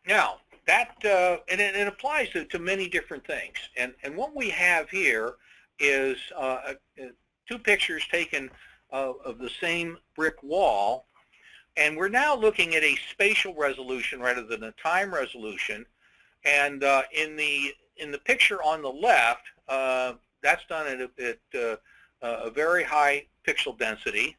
Now, that and it applies to many different things. And what we have here is two pictures taken of the same brick wall, and we're now looking at a spatial resolution rather than a time resolution. And in the picture on the left, that's done at a very high pixel density.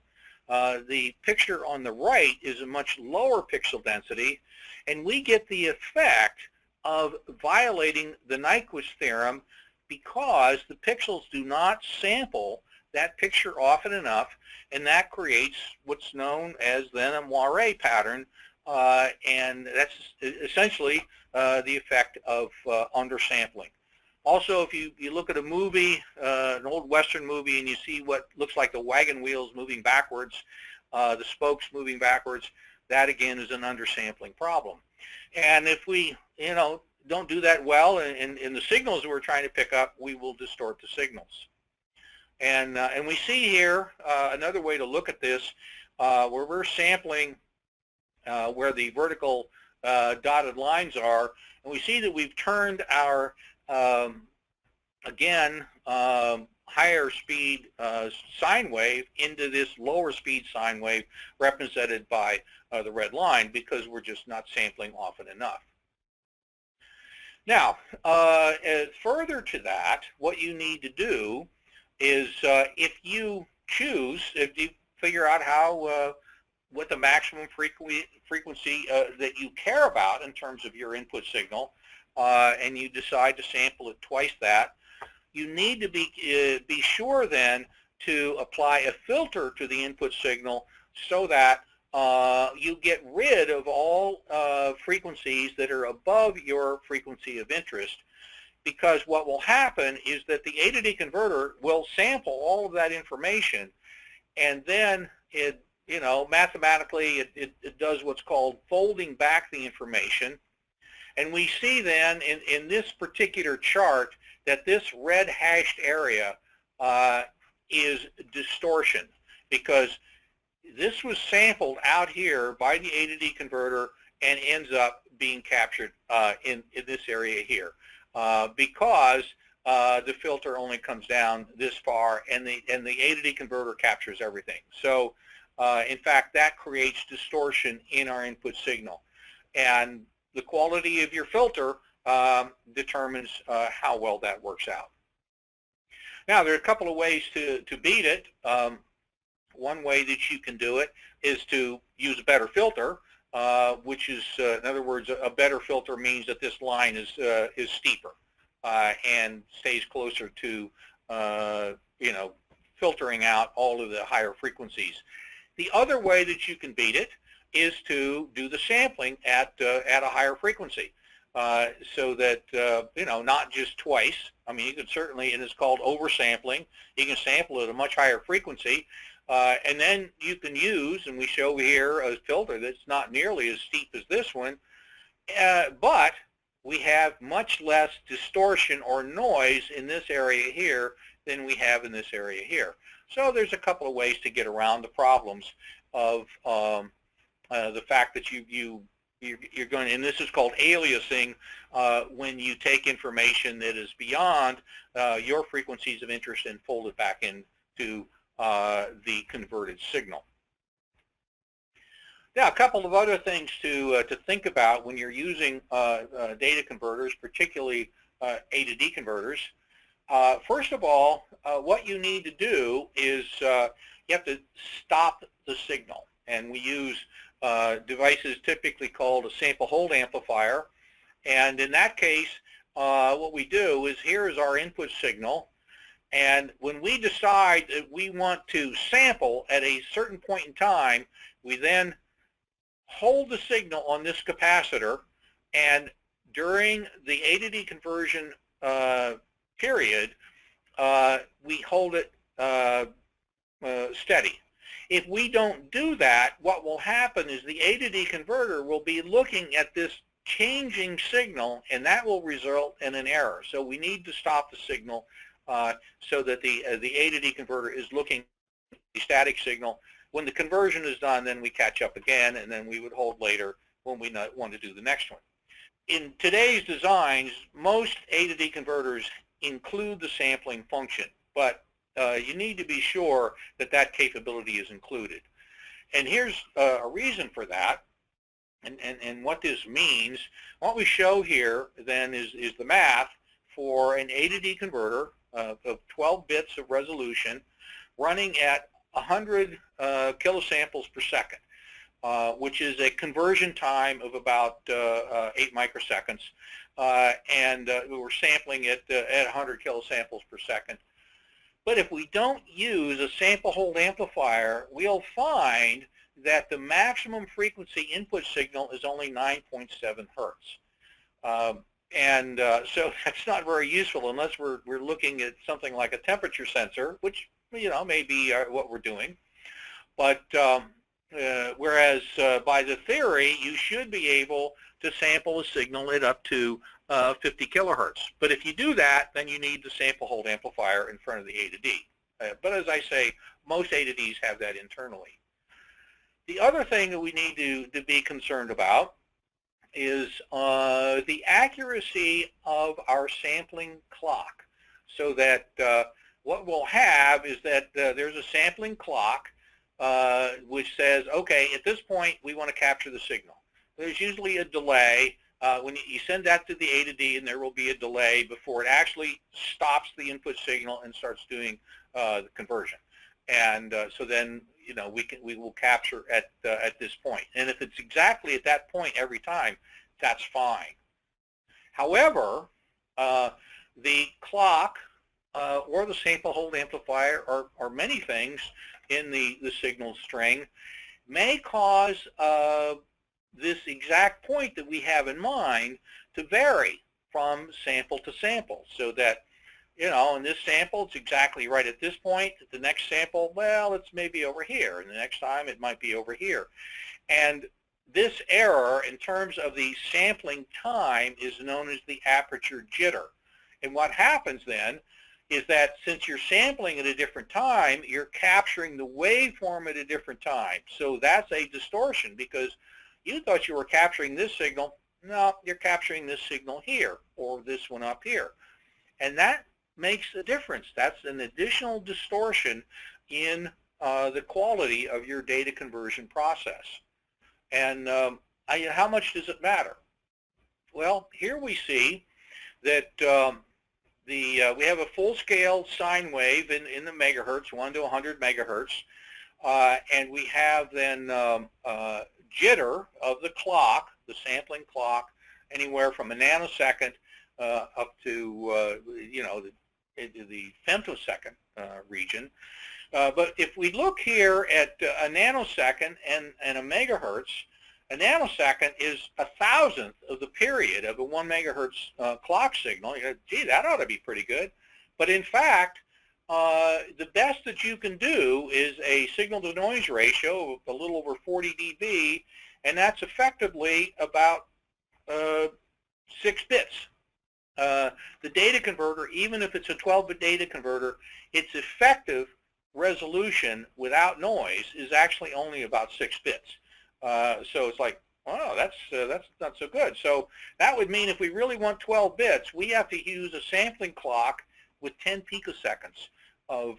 The picture on the right is a much lower pixel density, and we get the effect of violating the Nyquist theorem because the pixels do not sample that picture often enough, and that creates what's known as then a moire pattern, and that's essentially the effect of undersampling. Also, if you look at a movie, an old Western movie, and you see what looks like the wagon wheels moving backwards, the spokes moving backwards, that again is an undersampling problem. And if we, don't do that well in the signals that we're trying to pick up, we will distort the signals. And we see here another way to look at this, where we're sampling where the vertical dotted lines are, and we see that we've turned our again, higher speed sine wave into this lower speed sine wave represented by the red line because we're just not sampling often enough. Now, further to that, what you need to do is if you figure out how what the maximum frequency that you care about in terms of your input signal, and you decide to sample it twice that, you need to be sure then to apply a filter to the input signal so that you get rid of all frequencies that are above your frequency of interest, because what will happen is that the A to D converter will sample all of that information, and then it, mathematically it does what's called folding back the information. And we see then in this particular chart that this red hashed area is distortion, because this was sampled out here by the A to D converter and ends up being captured in this area here because the filter only comes down this far, and the A to D converter captures everything. So in fact, that creates distortion in our input signal. And the quality of your filter determines how well that works out. Now, there are a couple of ways to beat it. One way that you can do it is to use a better filter, which is, in other words, a better filter means that this line is steeper and stays closer to, filtering out all of the higher frequencies. The other way that you can beat it is to do the sampling at a higher frequency, so that not just twice. I mean, you could certainly, and it's called oversampling. You can sample at a much higher frequency, and then you can use, and we show here a filter that's not nearly as steep as this one, but we have much less distortion or noise in this area here than we have in this area here. So there's a couple of ways to get around the problems of the fact that you're going, and this is called aliasing, when you take information that is beyond your frequencies of interest and fold it back into the converted signal. Now, a couple of other things to think about when you're using data converters, particularly A to D converters. First of all, what you need to do is you have to stop the signal, and we use devices typically called a sample hold amplifier. And in that case, what we do is, here is our input signal, and when we decide that we want to sample at a certain point in time, we then hold the signal on this capacitor, and during the A to D conversion period, we hold it steady. If we don't do that, what will happen is the A to D converter will be looking at this changing signal, and that will result in an error. So we need to stop the signal so that the A to D converter is looking at the static signal. When the conversion is done, then we catch up again, and then we would hold later when we want to do the next one. in today's designs, most A to D converters include the sampling function, but you need to be sure that that capability is included. And here's a reason for that, and what this means. What we show here then is the math for an A to D converter of 12 bits of resolution running at 100 kilosamples per second, which is a conversion time of about 8 microseconds, and we're sampling it at 100 kilosamples per second. But if we don't use a sample hold amplifier, we'll find that the maximum frequency input signal is only 9.7 hertz. So that's not very useful unless we're looking at something like a temperature sensor, which may be what we're doing. But whereas by the theory, you should be able to sample a signal at up to 50 kilohertz. But if you do that, then you need the sample hold amplifier in front of the A to D. But as I say, most A to Ds have that internally. The other thing that we need to be concerned about is the accuracy of our sampling clock, so that what we'll have is that there's a sampling clock which says, okay, at this point we want to capture the signal. There's usually a delay when you send that to the A to D, and there will be a delay before it actually stops the input signal and starts doing the conversion. And so then we will capture at this point. And if it's exactly at that point every time, that's fine. However, the clock or the sample hold amplifier, or many things in the signal string, may cause this exact point that we have in mind to vary from sample to sample, so that in this sample it's exactly right at this point. At the next sample, well, it's maybe over here, and the next time it might be over here. And this error in terms of the sampling time is known as the aperture jitter. And what happens then is that since you're sampling at a different time, you're capturing the waveform at a different time. So that's a distortion, because you thought you were capturing this signal. No, you're capturing this signal here, or this one up here. And that makes a difference. That's an additional distortion in the quality of your data conversion process. And how much does it matter? Well, here we see that we have a full-scale sine wave in the megahertz, 1 to 100 megahertz, and we have then jitter of the clock, the sampling clock, anywhere from a nanosecond up to the femtosecond region. But if we look here at a nanosecond and a megahertz, a nanosecond is 1,000th of the period of a 1 megahertz clock signal. Gee, that ought to be pretty good. But in fact, the best that you can do is a signal-to-noise ratio of a little over 40 dB, and that's effectively about 6 bits. The data converter, even if it's a 12-bit data converter, its effective resolution without noise is actually only about 6 bits. So it's like, oh, that's not so good. So that would mean if we really want 12 bits, we have to use a sampling clock with 10 picoseconds of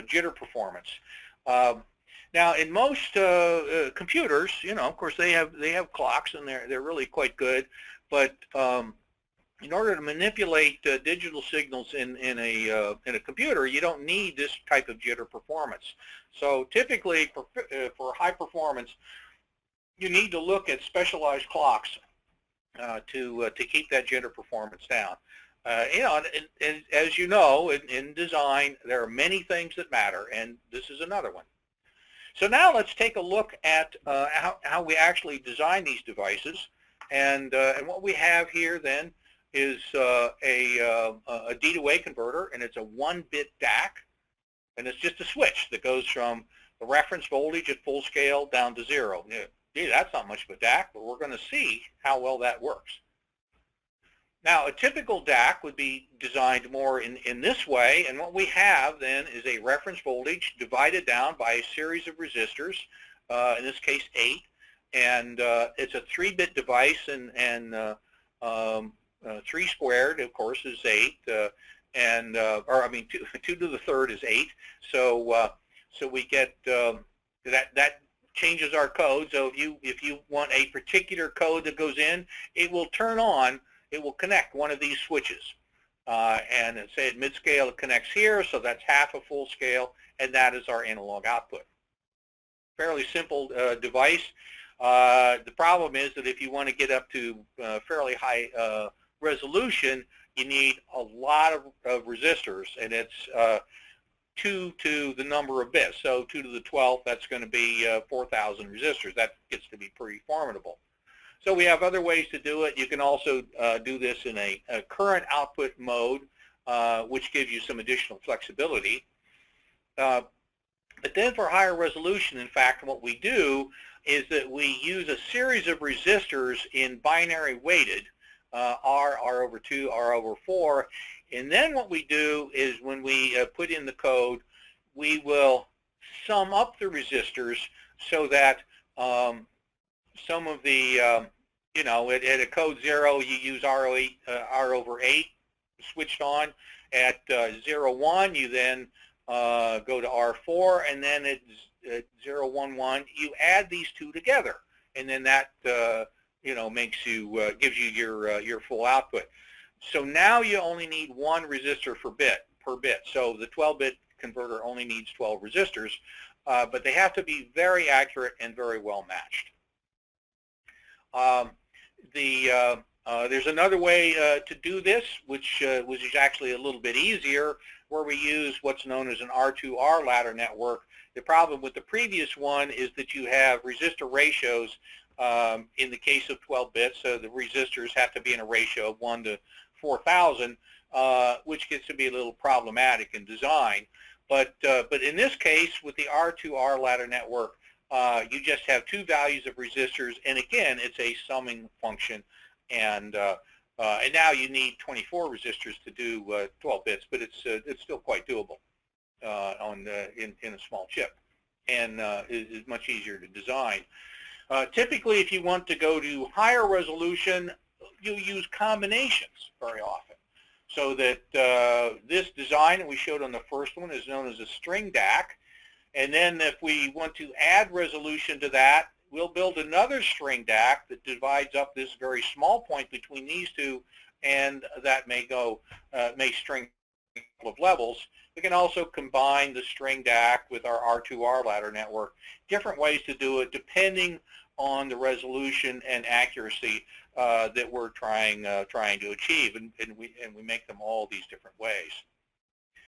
jitter performance. Now, in most computers, of course, they have clocks, and they're really quite good. But in order to manipulate digital signals in a computer, you don't need this type of jitter performance. So typically, for high performance, you need to look at specialized clocks to keep that jitter performance down. And as you know, in design, there are many things that matter, and this is another one. So now let's take a look at how we actually design these devices. And what we have here then is a D to A converter, and it's a 1-bit DAC, and it's just a switch that goes from the reference voltage at full scale down to 0. Gee, that's not much of a DAC, but we're going to see how well that works. Now, a typical DAC would be designed more in this way, and what we have then is a reference voltage divided down by a series of resistors, in this case 8, and it's a 3-bit device, and 3 squared, of course, is 8, or I mean 2 to the third is 8. So so we get that changes our code. So if you want a particular code that goes in, it will turn on. It will connect one of these switches, and say at mid-scale it connects here, so that's half a full scale, and that is our analog output. Fairly simple device. The problem is that if you want to get up to fairly high resolution, you need a lot of resistors, and it's 2 to the number of bits. So 2 to the 12th, that's going to be 4,000 resistors. That gets to be pretty formidable. So we have other ways to do it. You can also do this in a current output mode, which gives you some additional flexibility. But then for higher resolution, in fact, what we do is that we use a series of resistors in binary weighted, R over 2, R over 4. And then what we do is when we put in the code, we will sum up the resistors so that some of the, you know, at a code 0, you use R over 8 switched on. At 0, 1, you then go to R4, and then at 0, 1, 1, you add these two together, and then that you know, makes you gives you your full output. So now you only need 1 resistor per bit. So the 12-bit converter only needs 12 resistors, but they have to be very accurate and very well matched. There's another way to do this, which is actually a little bit easier, where we use what's known as an R2R ladder network. The problem with the previous one is that you have resistor ratios. In the case of 12 bits, so the resistors have to be in a ratio of 1 to 4,000, which gets to be a little problematic in design. But in this case, with the R2R ladder network, you just have 2 values of resistors, and again, it's a summing function, and now you need 24 resistors to do 12 bits, but it's still quite doable in a small chip, and is much easier to design. Typically, if you want to go to higher resolution, you use combinations very often. So that this design that we showed on the first one is known as a string DAC. And then if we want to add resolution to that, we'll build another string DAC that divides up this very small point between these two, and that may string a couple of levels. We can also combine the string DAC with our R2R ladder network. Different ways to do it depending on the resolution and accuracy that we're trying to achieve, and we make them all these different ways.